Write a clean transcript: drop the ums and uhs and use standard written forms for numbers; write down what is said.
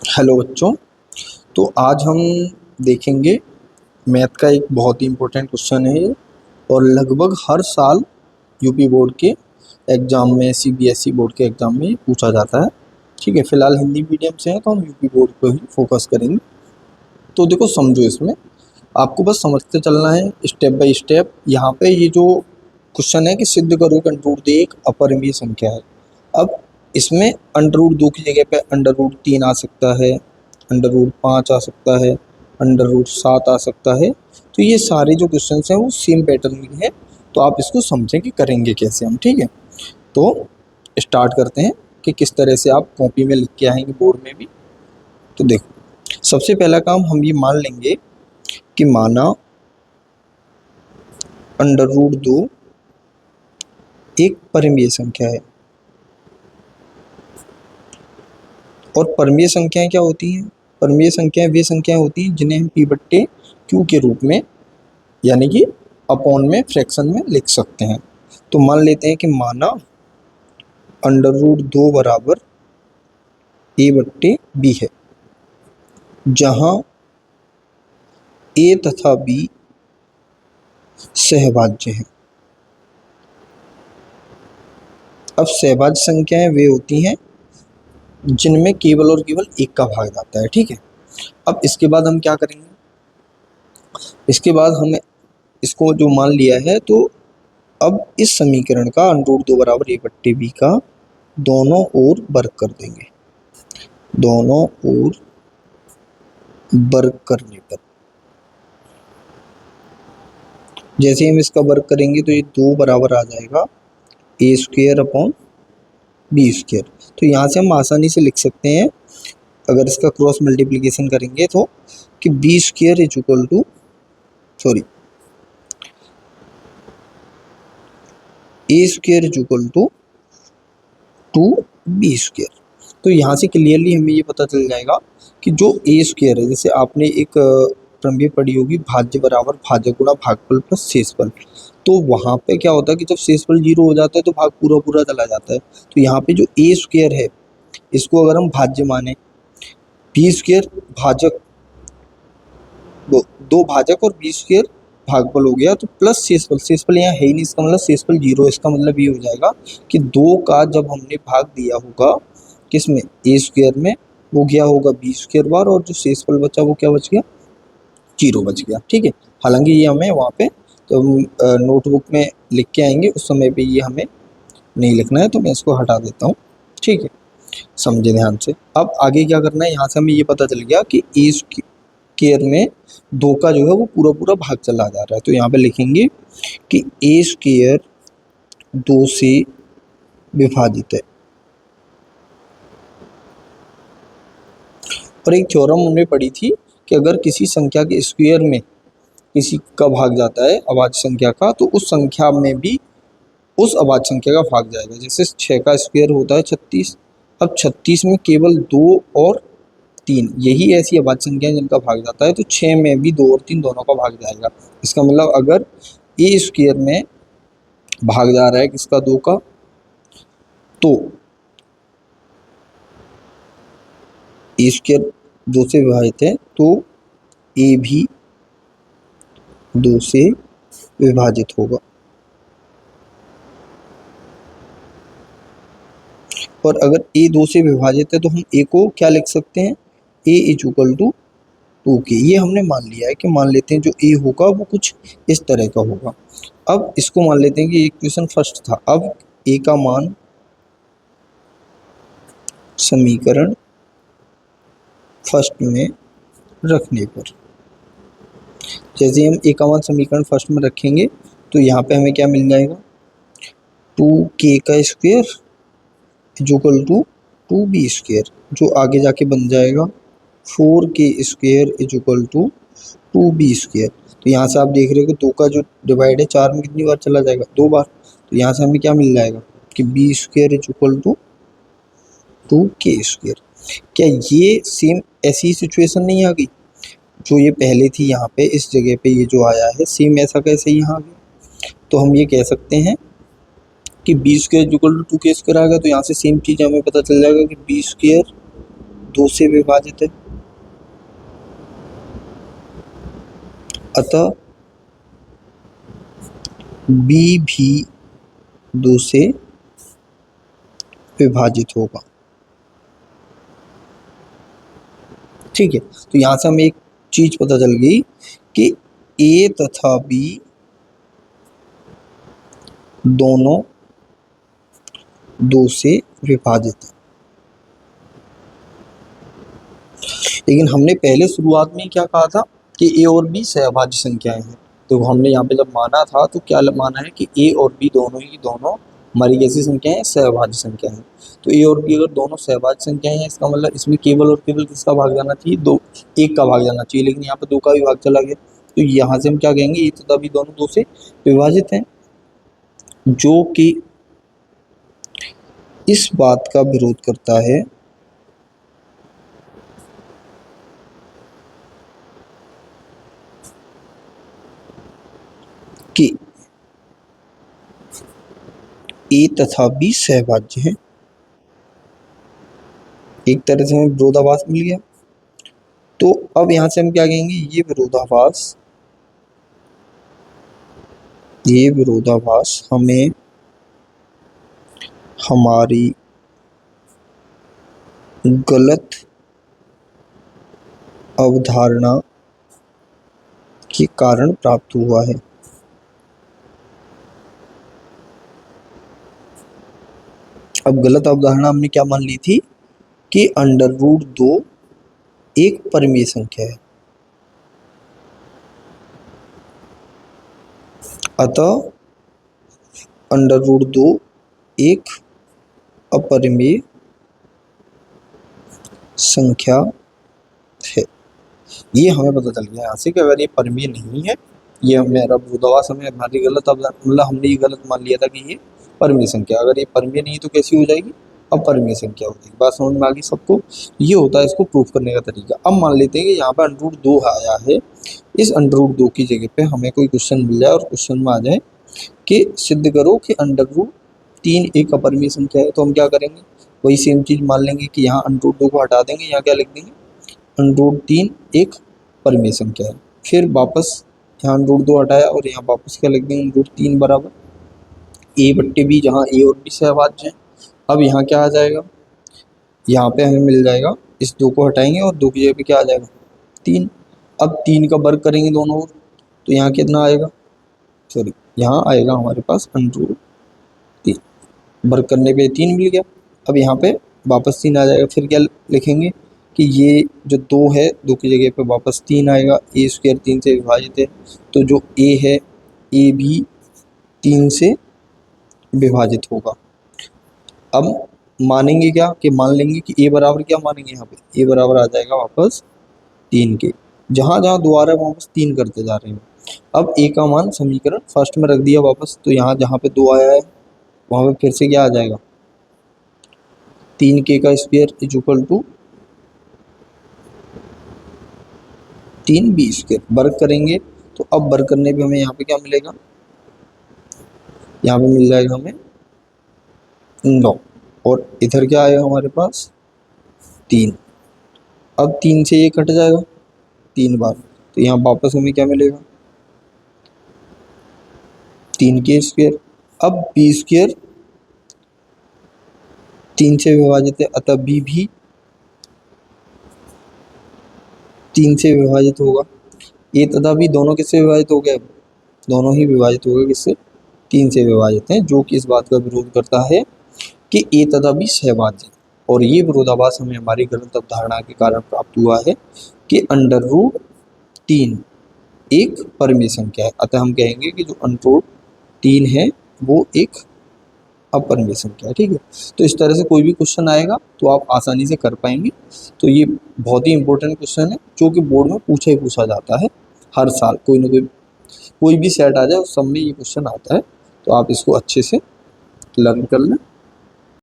Hello बच्चों। तो आज हम देखेंगे मैथ का एक बहुत ही इम्पोर्टेंट क्वेश्चन है ये, और लगभग हर साल यूपी बोर्ड के एग्ज़ाम में, सीबीएसई बोर्ड के एग्ज़ाम में ये पूछा जाता है। ठीक है, फिलहाल हिंदी मीडियम से है तो हम यूपी बोर्ड पर ही फोकस करेंगे। तो देखो, समझो, इसमें आपको बस समझते चलना है स्टेप बाय स्टेप। यहाँ पे ये जो क्वेश्चन है कि सिद्ध करो कि अंडर रूट दो एक अपरिमेय संख्या है। अब इसमें अंडर रूट दो की जगह पे अंडर रूट तीन आ सकता है, अंडर रूट पाँच आ सकता है, अंडर रूट सात आ सकता है। तो ये सारे जो क्वेश्चन हैं वो सेम पैटर्न में है। तो आप इसको समझें कि करेंगे कैसे हम। ठीक है, तो स्टार्ट करते हैं कि किस तरह से आप कॉपी में लिख के आएंगे बोर्ड में भी। तो देखो, सबसे पहला काम हम ये मान लेंगे कि माना अंडर रूट दो एक परिमेय संख्या है। और परिमेय संख्याएं क्या होती हैं? परिमेय संख्याएं वे संख्याएं होती हैं जिन्हें हम p बट्टे क्यू के रूप में, यानी कि अपॉन में, फ्रैक्शन में लिख सकते हैं। तो मान लेते हैं कि माना अंडर रूट दो बराबर a बट्टे b है, जहां a तथा b सहभाज्य हैं। अब सहभाज्य संख्याएं वे होती हैं जिनमें केवल और केवल एक का भाग जाता है। ठीक है, अब इसके बाद हम क्या करेंगे? इसके बाद हम इसको जो मान लिया है, तो अब इस समीकरण का अंडर रूट दो बराबर a बट्टे b का दोनों ओर वर्ग कर देंगे। दोनों ओर वर्ग करने पर जैसे ही हम इसका वर्ग करेंगे तो ये दो बराबर आ जाएगा a square upon b square. तो यहाँ से हम आसानी से लिख सकते हैं, अगर इसका क्रॉस मल्टीप्लिकेशन करेंगे तो, कि b square is equal to a square is equal to 2b square. तो यहाँ से क्लियरली हमें ये पता चल जाएगा कि जो a स्क्वेयर है, जैसे आपने एक प्रमेय पढ़ी होगी, भाज्य बराबर भाजक गुणा भागफल प्लस शेषफल। तो वहाँ पे क्या होता है कि जब शेषफल 0 हो जाता है तो भाग पूरा पूरा चला जाता है। तो यहाँ पे जो a स्क्वेयर है, इसको अगर हम भाज्य माने, b स्क्वेयर भाजक, दो भाजक और b स्क्वेयर भागफल हो गया, तो प्लस शेषफल। शेषफल यहाँ है ही नहीं, इसका मतलब शेषफल 0। इसका मतलब ये हो जाएगा कि दो का जब हमने भाग दिया होगा किसमें, a स्क्वेयर में, वो गया होगा b स्क्वेयर बार, और जो शेषफल बचा वो क्या बच गया, 0 बच गया। ठीक है, हालांकि ये हमें वहाँ पे तो नोटबुक में लिख के आएंगे, उस समय पे ये हमें नहीं लिखना है, तो मैं इसको हटा देता हूँ। ठीक है, समझे ध्यान से। अब आगे क्या करना है, यहाँ से हमें ये पता चल गया कि a स्क्वेयर में दो का जो है वो पूरा पूरा भाग चला जा रहा है। तो यहाँ पे लिखेंगे कि a स्क्वेयर दो से विभाजित है। और एक थ्योरम हमने पढ़ी थी कि अगर किसी संख्या के स्क्वायर में किसी का भाग जाता है अभाज्य संख्या का, तो उस संख्या में भी उस अभाज्य संख्या का भाग जाएगा। जैसे 6 का स्क्वायर होता है 36। अब 36 में केवल 2 और 3 यही ऐसी अभाज्य संख्या जिनका भाग जाता है, तो 6 में भी 2 और 3 दोनों का भाग जाएगा। इसका मतलब अगर a स्क्वायर में भाग जा रहा है किसका, 2 का, तो a स्क्वायर 2 से विभाजित है, तो a भी 2 से विभाजित होगा। और अगर a 2 से विभाजित है तो हम a को क्या लिख सकते हैं, a इज इक्वल टू 2 के। ये हमने मान लिया है कि मान लेते हैं जो a होगा वो कुछ इस तरह का होगा। अब इसको मान लेते हैं कि इक्वेशन फर्स्ट था। अब a का मान समीकरण फर्स्ट में रखने पर, जैसे हम a का मान समीकरण फर्स्ट में रखेंगे तो यहाँ पे हमें क्या मिल जाएगा, 2k का square is equal to 2b square, जो आगे जाके बन जाएगा 4k square is equal to 2b square. तो यहाँ से आप देख रहे हो कि 2 का जो डिवाइड है 4 में कितनी बार चला जाएगा, 2 बार। तो यहाँ से हमें क्या मिल जाएगा कि b square is equal to 2k square. क्या ये सेम ऐसी सिचुएशन नहीं आ गई जो ये पहले थी? यहाँ पे इस जगह पे ये जो आया है सेम ऐसा कैसे यहाँ आ गया? तो हम ये कह सकते हैं कि b square equal to 2k square आ गया। तो यहाँ से सेम चीज़ हमें पता चल जाएगा कि b स्क्वायर 2 से विभाजित है, अतः b भी 2 से विभाजित होगा। ठीक है, तो यहां से हमें एक चीज पता चल गई कि a तथा b दोनों 2 से विभाजित है। लेकिन हमने पहले शुरुआत में क्या कहा था कि a और b सहभाज्य संख्याएं हैं। तो हमने यहाँ पे जब माना था तो क्या माना है कि a और b दोनों ही दोनों हमारी कैसी संख्याएं, सहभाज्य संख्याएं हैं। तो a और b अगर दोनों सहभाज्य संख्याएं हैं, इसका मतलब इसमें केवल और केवल किसका भाग जाना चाहिए, 2, 1 का भाग जाना चाहिए, लेकिन यहाँ पे 2 का भी भाग चला गया। तो यहाँ से हम क्या कहेंगे, a तथा b दोनों 2 से विभाजित हैं, जो कि इस बात का विरोध करता है कि a तथा b सहभाज्य हैं। एक तरह से हमें विरोधाभास मिल गया। तो अब यहां से हम क्या कहेंगे, ये विरोधाभास हमें हमारी गलत अवधारणा के कारण प्राप्त हुआ है। अब गलत अवधारणा हमने क्या मान ली थी कि √2 एक परिमेय संख्या है, अतः √2 एक अपरिमेय संख्या है। ये हमें पता चल गया यहाँ से कि अगर ये परिमेय नहीं है, ये मेरा विरोधाभास हमें हमारी गलत मतलब हमने ये गलत मान लिया था कि ये परिमेय संख्या, अगर ये परिमेय नहीं है तो कैसी हो जाएगी, अपरिमेय संख्या हो जाएगी। बात समझ में आ गई सबको। ये होता है इसको प्रूफ करने का तरीका। अब मान लेते हैं कि यहाँ पे √2 आया है, इस √2 की जगह पे हमें कोई क्वेश्चन मिल जाए और क्वेश्चन में आ जाए कि सिद्ध करो कि √3 एक अपरिमेय संख्या है, तो हम क्या करेंगे, वही सेम चीज मान लेंगे कि यहाँ √2 को हटा देंगे, यहाँ क्या लिख देंगे, √3 एक परिमेय संख्या है। फिर वापस यहाँ √2 हटाया और यहाँ वापस क्या लिख देंगे, √3 बराबर a/b, जहाँ a और b सहभाज्य हैं। अब यहाँ क्या आ जाएगा, यहाँ पे हमें मिल जाएगा, इस 2 को हटाएंगे और 2 की जगह पे क्या आ जाएगा, 3। अब 3 का वर्ग करेंगे दोनों ओर, तो यहाँ कितना आएगा, सॉरी यहाँ आएगा हमारे पास √3, वर्ग करने पे 3 मिल गया। अब यहाँ पे वापस 3 आ जाएगा, फिर क्या लिखेंगे कि ये जो 2 है, 2 की जगह पे वापस 3 आएगा, a² 3 से विभाजित है, तो जो a है, a भी 3 से विभाजित होगा। अब मानेंगे क्या कि मान लेंगे कि a बराबर क्या मानेंगे, यहाँ पे a बराबर आ जाएगा वापस 3 के, जहाँ जहाँ 2 आ रहा है वापस 3 करते जा रहे हैं। अब a का मान समीकरण फर्स्ट में रख दिया वापस, तो यहाँ जहाँ पे 2 आया है वहाँ पे फिर से क्या आ जाएगा, 3k² = 3b²। वर्ग करेंगे तो अब वर्ग करने पे हमें यहाँ पे क्या मिलेगा, यहाँ पे मिल जाएगा हमें 9, और इधर क्या आएगा हमारे पास 3। अब 3 से ये कट जाएगा 3 बार, तो यहाँ वापस हमें क्या मिलेगा, 3k²। अब b² 3 से विभाजित है, अतः b भी 3 से विभाजित होगा। a तथा b दोनों किससे विभाजित हो गए, दोनों ही विभाजित हो गए, किससे, 3 से विभाजित हैं, जो कि इस बात का विरोध करता है कि a तथा b सहभाज्य। और ये विरोधाभास हमें हमारी गलत अवधारणा के कारण प्राप्त हुआ है कि √3 एक परिमेय संख्या है, अतः हम कहेंगे कि जो √3 है वो एक अपरिमेय संख्या है। ठीक है, तो इस तरह से कोई भी क्वेश्चन आएगा तो आप आसानी से कर पाएंगे। तो ये बहुत ही इंपॉर्टेंट क्वेश्चन है, जो कि बोर्ड में पूछा ही पूछा जाता है हर साल, कोई ना कोई भी सेट आ जाए उस सब में ये क्वेश्चन आता है। तो आप इसको अच्छे से लर्न कर लें।